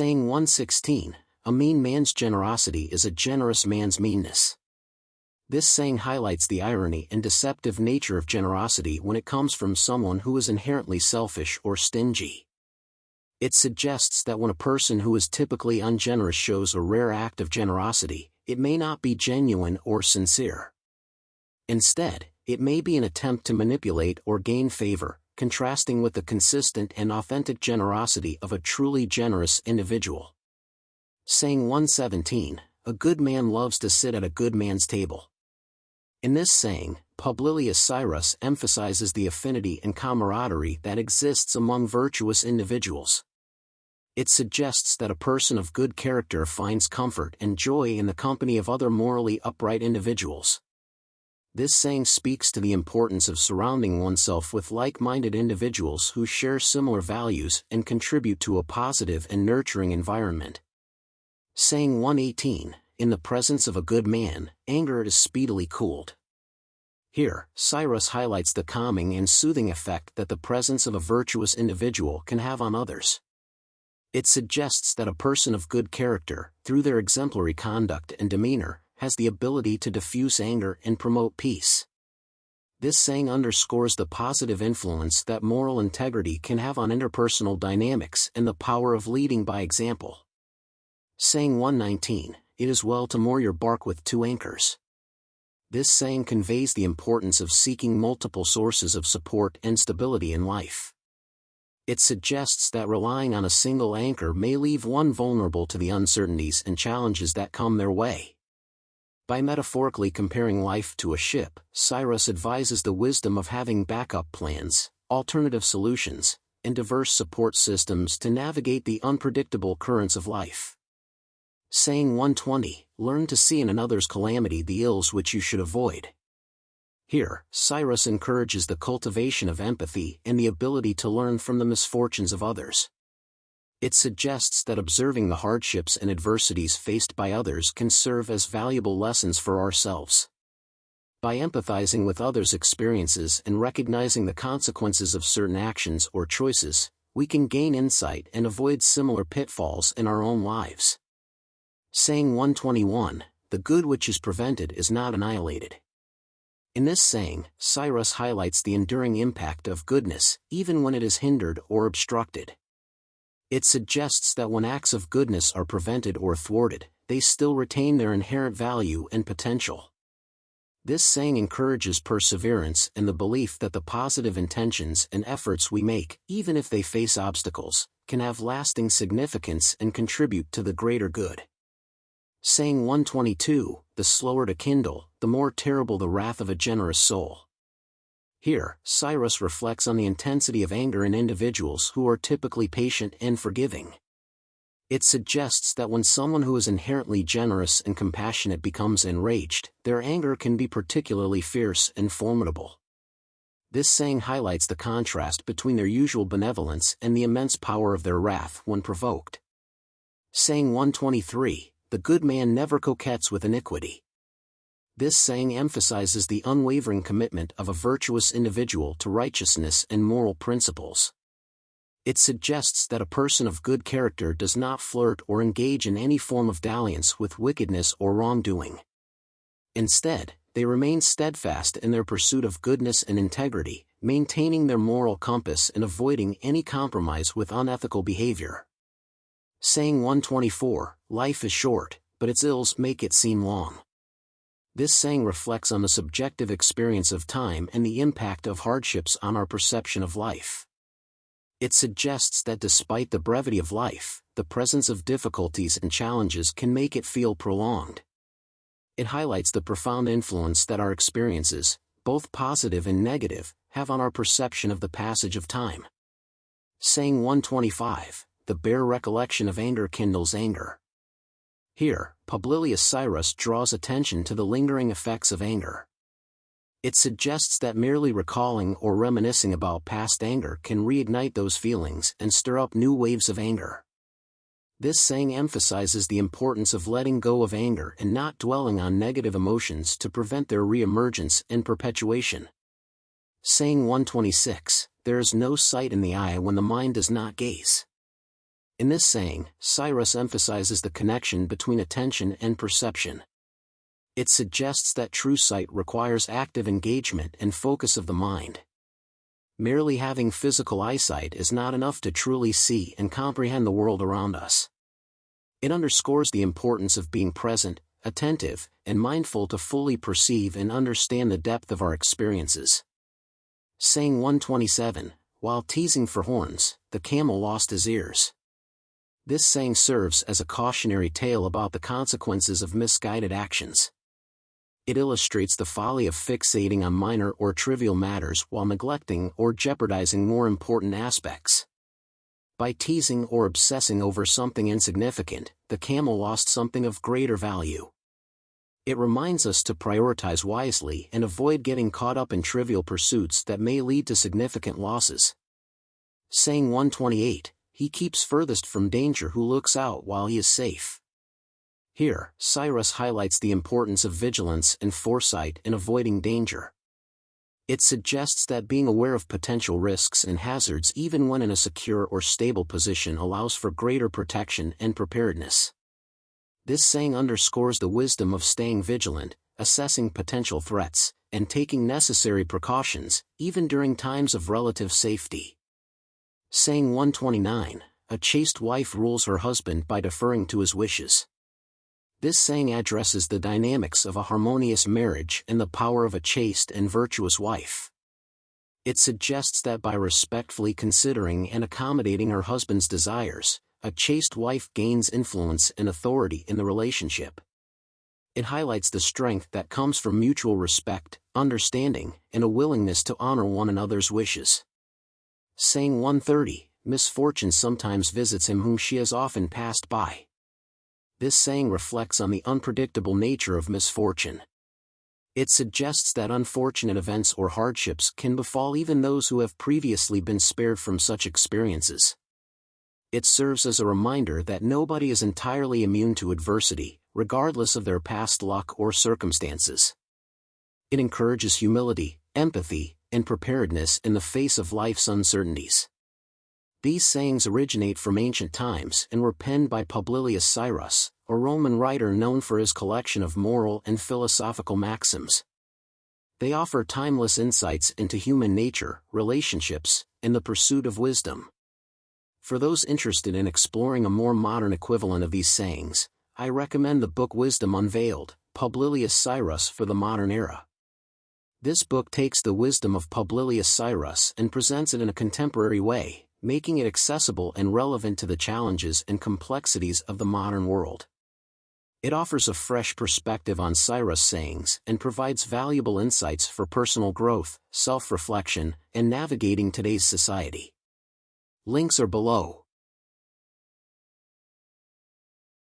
Saying 116, a mean man's generosity is a generous man's meanness. This saying highlights the irony and deceptive nature of generosity when it comes from someone who is inherently selfish or stingy. It suggests that when a person who is typically ungenerous shows a rare act of generosity, it may not be genuine or sincere. Instead, it may be an attempt to manipulate or gain favor, contrasting with the consistent and authentic generosity of a truly generous individual. Saying 117, a good man loves to sit at a good man's table. In this saying, Publilius Syrus emphasizes the affinity and camaraderie that exists among virtuous individuals. It suggests that a person of good character finds comfort and joy in the company of other morally upright individuals. This saying speaks to the importance of surrounding oneself with like-minded individuals who share similar values and contribute to a positive and nurturing environment. Saying 118, in the presence of a good man, anger is speedily cooled. Here, Syrus highlights the calming and soothing effect that the presence of a virtuous individual can have on others. It suggests that a person of good character, through their exemplary conduct and demeanor, has the ability to diffuse anger and promote peace. This saying underscores the positive influence that moral integrity can have on interpersonal dynamics and the power of leading by example. Saying 119, it is well to moor your bark with two anchors. This saying conveys the importance of seeking multiple sources of support and stability in life. It suggests that relying on a single anchor may leave one vulnerable to the uncertainties and challenges that come their way. By metaphorically comparing life to a ship, Syrus advises the wisdom of having backup plans, alternative solutions, and diverse support systems to navigate the unpredictable currents of life. Saying 120, learn to see in another's calamity the ills which you should avoid. Here, Syrus encourages the cultivation of empathy and the ability to learn from the misfortunes of others. It suggests that observing the hardships and adversities faced by others can serve as valuable lessons for ourselves. By empathizing with others' experiences and recognizing the consequences of certain actions or choices, we can gain insight and avoid similar pitfalls in our own lives. Saying 121, the good which is prevented is not annihilated. In this saying, Syrus highlights the enduring impact of goodness, even when it is hindered or obstructed. It suggests that when acts of goodness are prevented or thwarted, they still retain their inherent value and potential. This saying encourages perseverance and the belief that the positive intentions and efforts we make, even if they face obstacles, can have lasting significance and contribute to the greater good. Saying 122, the slower to kindle, the more terrible the wrath of a generous soul. Here, Syrus reflects on the intensity of anger in individuals who are typically patient and forgiving. It suggests that when someone who is inherently generous and compassionate becomes enraged, their anger can be particularly fierce and formidable. This saying highlights the contrast between their usual benevolence and the immense power of their wrath when provoked. Saying 123, the good man never coquettes with iniquity. This saying emphasizes the unwavering commitment of a virtuous individual to righteousness and moral principles. It suggests that a person of good character does not flirt or engage in any form of dalliance with wickedness or wrongdoing. Instead, they remain steadfast in their pursuit of goodness and integrity, maintaining their moral compass and avoiding any compromise with unethical behavior. Saying 124, life is short, but its ills make it seem long. This saying reflects on the subjective experience of time and the impact of hardships on our perception of life. It suggests that despite the brevity of life, the presence of difficulties and challenges can make it feel prolonged. It highlights the profound influence that our experiences, both positive and negative, have on our perception of the passage of time. Saying 125, the bare recollection of anger kindles anger. Here, Publilius Syrus draws attention to the lingering effects of anger. It suggests that merely recalling or reminiscing about past anger can reignite those feelings and stir up new waves of anger. This saying emphasizes the importance of letting go of anger and not dwelling on negative emotions to prevent their reemergence and perpetuation. Saying 126, there is no sight in the eye when the mind does not gaze. In this saying, Syrus emphasizes the connection between attention and perception. It suggests that true sight requires active engagement and focus of the mind. Merely having physical eyesight is not enough to truly see and comprehend the world around us. It underscores the importance of being present, attentive, and mindful to fully perceive and understand the depth of our experiences. Saying 127, while teasing for horns, the camel lost his ears. This saying serves as a cautionary tale about the consequences of misguided actions. It illustrates the folly of fixating on minor or trivial matters while neglecting or jeopardizing more important aspects. By teasing or obsessing over something insignificant, the camel lost something of greater value. It reminds us to prioritize wisely and avoid getting caught up in trivial pursuits that may lead to significant losses. Saying 128, he keeps furthest from danger who looks out while he is safe. Here, Syrus highlights the importance of vigilance and foresight in avoiding danger. It suggests that being aware of potential risks and hazards even when in a secure or stable position allows for greater protection and preparedness. This saying underscores the wisdom of staying vigilant, assessing potential threats, and taking necessary precautions, even during times of relative safety. Saying 129, a chaste wife rules her husband by deferring to his wishes. This saying addresses the dynamics of a harmonious marriage and the power of a chaste and virtuous wife. It suggests that by respectfully considering and accommodating her husband's desires, a chaste wife gains influence and authority in the relationship. It highlights the strength that comes from mutual respect, understanding, and a willingness to honor one another's wishes. Saying 130, misfortune sometimes visits him whom she has often passed by. This saying reflects on the unpredictable nature of misfortune. It suggests that unfortunate events or hardships can befall even those who have previously been spared from such experiences. It serves as a reminder that nobody is entirely immune to adversity, regardless of their past luck or circumstances. It encourages humility, empathy, and preparedness in the face of life's uncertainties. These sayings originate from ancient times and were penned by Publilius Syrus, a Roman writer known for his collection of moral and philosophical maxims. They offer timeless insights into human nature, relationships, and the pursuit of wisdom. For those interested in exploring a more modern equivalent of these sayings, I recommend the book Wisdom Unveiled, Publilius Syrus for the Modern Era. This book takes the wisdom of Publilius Syrus and presents it in a contemporary way, making it accessible and relevant to the challenges and complexities of the modern world. It offers a fresh perspective on Syrus' sayings and provides valuable insights for personal growth, self-reflection, and navigating today's society. Links are below.